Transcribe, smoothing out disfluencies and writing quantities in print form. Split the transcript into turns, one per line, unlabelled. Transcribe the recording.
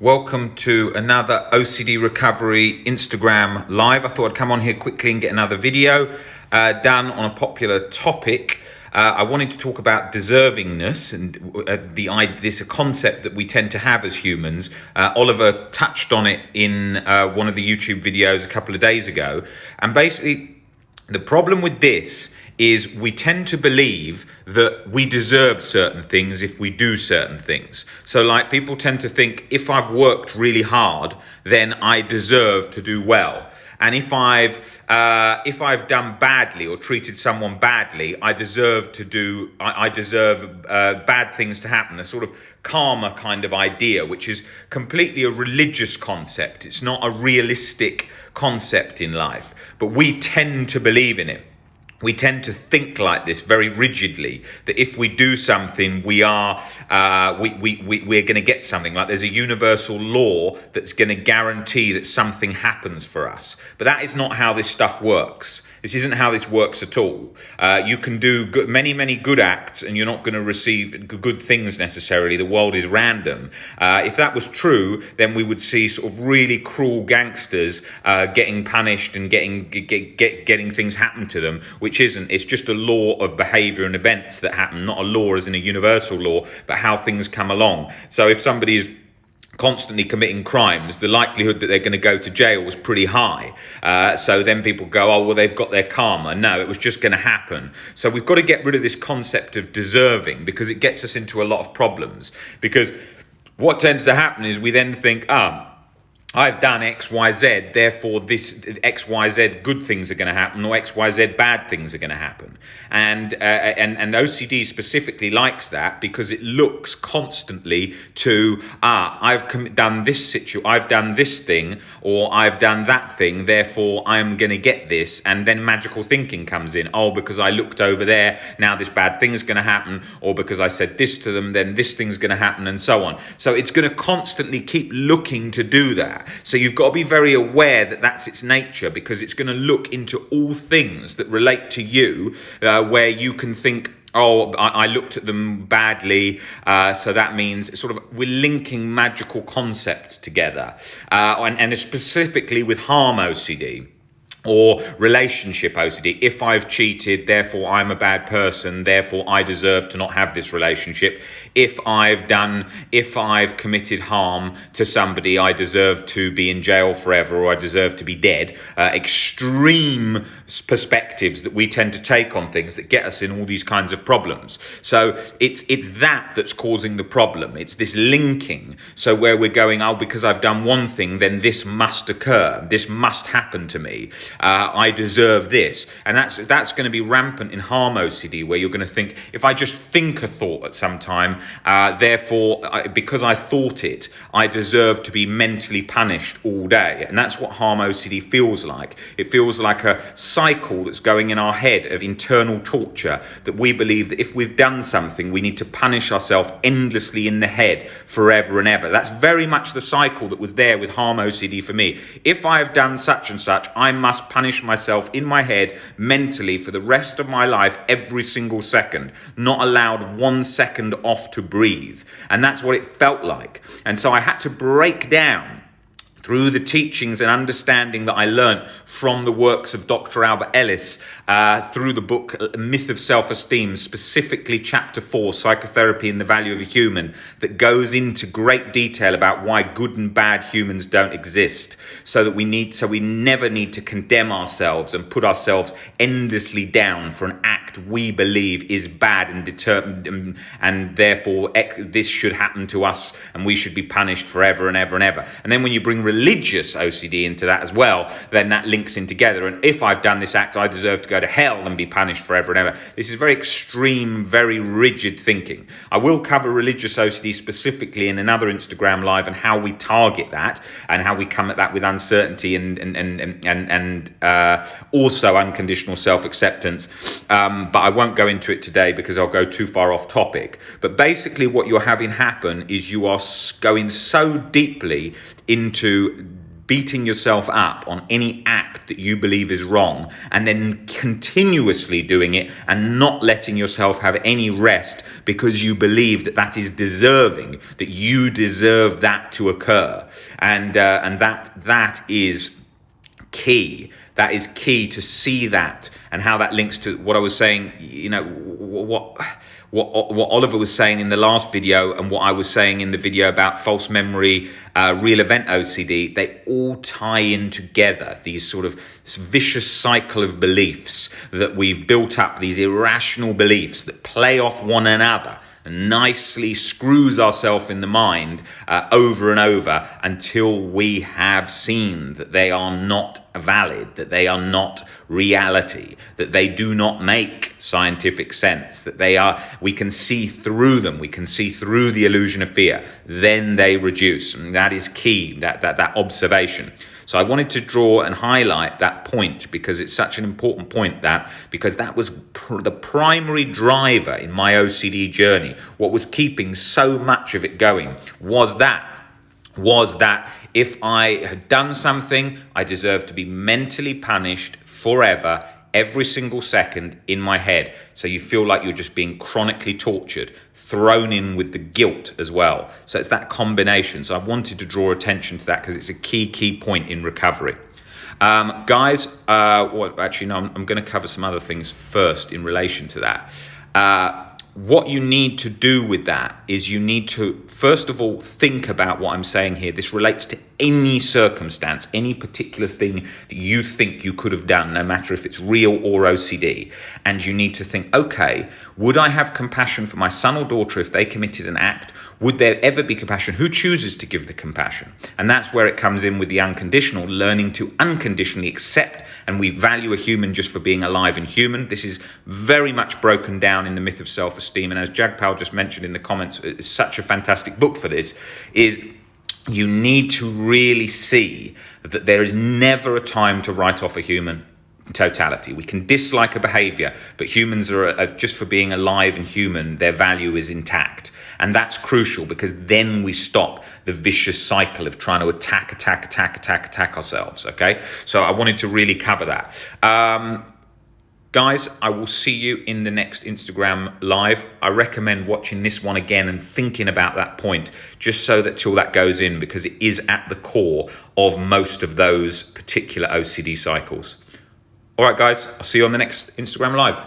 Welcome to another OCD Recovery Instagram Live. I thought I'd come on here quickly and get another video done on a popular topic. I wanted to talk about deservingness and this a concept that we tend to have as humans. Oliver touched on it in one of the YouTube videos a couple of days ago. And basically, the problem with this is we tend to believe that we deserve certain things if we do certain things. So like people tend to think, if I've worked really hard, then I deserve to do well. And if I've done badly or treated someone badly, I deserve bad things to happen. A sort of karma kind of idea, which is completely a religious concept. It's not a realistic concept in life, but we tend to believe in it. We tend to think like this very rigidly, that if we do something, we're going to get something. Like there's a universal law that's going to guarantee that something happens for us. But that is not how this stuff works. This isn't how this works at all. You can do many good acts and you're not going to receive good things necessarily. The world is random. If that was true, then we would see sort of really cruel gangsters getting punished and getting things happen to them, which isn't. It's just a law of behavior and events that happen, not a law as in a universal law, but how things come along. So if somebody is constantly committing crimes, the likelihood that they're going to go to jail was pretty high. So then people go, oh, well, they've got their karma. No, it was just going to happen. So we've got to get rid of this concept of deserving, because it gets us into a lot of problems. Because what tends to happen is we then think, I've done X, Y, Z, therefore this X, Y, Z good things are going to happen, or X, Y, Z bad things are going to happen. And OCD specifically likes that, because it looks constantly to, I've done this thing, or I've done that thing, therefore I'm going to get this. And then magical thinking comes in. Oh, because I looked over there, now this bad thing is going to happen, or because I said this to them, then this thing's going to happen, and so on. So it's going to constantly keep looking to do that. So you've got to be very aware that that's its nature, because it's going to look into all things that relate to you, where you can think, oh, I looked at them badly, so that means sort of we're linking magical concepts together, and specifically with harm OCD. Or relationship OCD. If I've cheated, therefore I'm a bad person, therefore I deserve to not have this relationship. If I've committed harm to somebody, I deserve to be in jail forever, or I deserve to be dead. Extreme perspectives that we tend to take on things that get us in all these kinds of problems. So it's that that's causing the problem. It's this linking. So where we're going, oh, because I've done one thing, then this must occur. This must happen to me. I deserve this. And that's going to be rampant in harm OCD, where you're going to think, if I just think a thought at some time, because I thought it, I deserve to be mentally punished all day. And that's what harm OCD feels like. It feels like a cycle that's going in our head of internal torture, that we believe that if we've done something, we need to punish ourselves endlessly in the head forever and ever. That's very much the cycle that was there with harm OCD for me. If I have done such and such, I must punish myself in my head mentally for the rest of my life, every single second, not allowed 1 second off to breathe. And that's what it felt like. And so I had to break down through the teachings and understanding that I learned from the works of Dr. Albert Ellis, through the book Myth of Self-Esteem, specifically chapter 4, Psychotherapy and the Value of a Human, that goes into great detail about why good and bad humans don't exist, so we never need to condemn ourselves and put ourselves endlessly down for an act we believe is bad and determined, and therefore this should happen to us and we should be punished forever and ever and ever. And then when you bring religious OCD into that as well, then that links in together. And if I've done this act, I deserve to go to hell and be punished forever and ever. This is very extreme, very rigid thinking. I will cover religious OCD specifically in another Instagram live, and how we target that and how we come at that with uncertainty and also unconditional self-acceptance. But I won't go into it today because I'll go too far off topic. But basically what you're having happen is you are going so deeply into beating yourself up on any act that you believe is wrong, and then continuously doing it and not letting yourself have any rest because you believe that that is deserving, that you deserve that to occur, and that is key. That is key to see that, and how that links to what I was saying, what Oliver was saying in the last video, and what I was saying in the video about false memory, real event OCD. They all tie in together, these sort of vicious cycle of beliefs that we've built up, these irrational beliefs that play off one another, and nicely screws ourselves in the mind over and over until we have seen that they are not valid, that they are not reality, that they do not make scientific sense, that we can see through them, we can see through the illusion of fear. Then they reduce, and that is key, that observation. So I wanted to draw and highlight that point because it's such an important point, because that was the primary driver in my OCD journey. What was keeping so much of it going was that if I had done something, I deserved to be mentally punished forever, every single second in my head. So you feel like you're just being chronically tortured, thrown in with the guilt as well. So it's that combination. So I wanted to draw attention to that because it's a key point in recovery. Guys, actually, no, I'm going to cover some other things first in relation to that. What you need to do with that is you need to, first of all, think about what I'm saying here. This relates to any circumstance, any particular thing that you think you could have done, no matter if it's real or OCD. And you need to think, okay, would I have compassion for my son or daughter if they committed an act? Would there ever be compassion? Who chooses to give the compassion? And that's where it comes in with the unconditional, learning to unconditionally accept, and we value a human just for being alive and human. This is very much broken down in the Myth of Self-Esteem. And as Jagpal just mentioned in the comments, it's such a fantastic book for this, is you need to really see that there is never a time to write off a human totality. We can dislike a behavior, but humans are just for being alive and human, their value is intact. And that's crucial because then we stop the vicious cycle of trying to attack ourselves, okay? So I wanted to really cover that. Guys, I will see you in the next Instagram live. I recommend watching this one again and thinking about that point, just so that till that goes in, because it is at the core of most of those particular OCD cycles. All right, guys, I'll see you on the next Instagram live.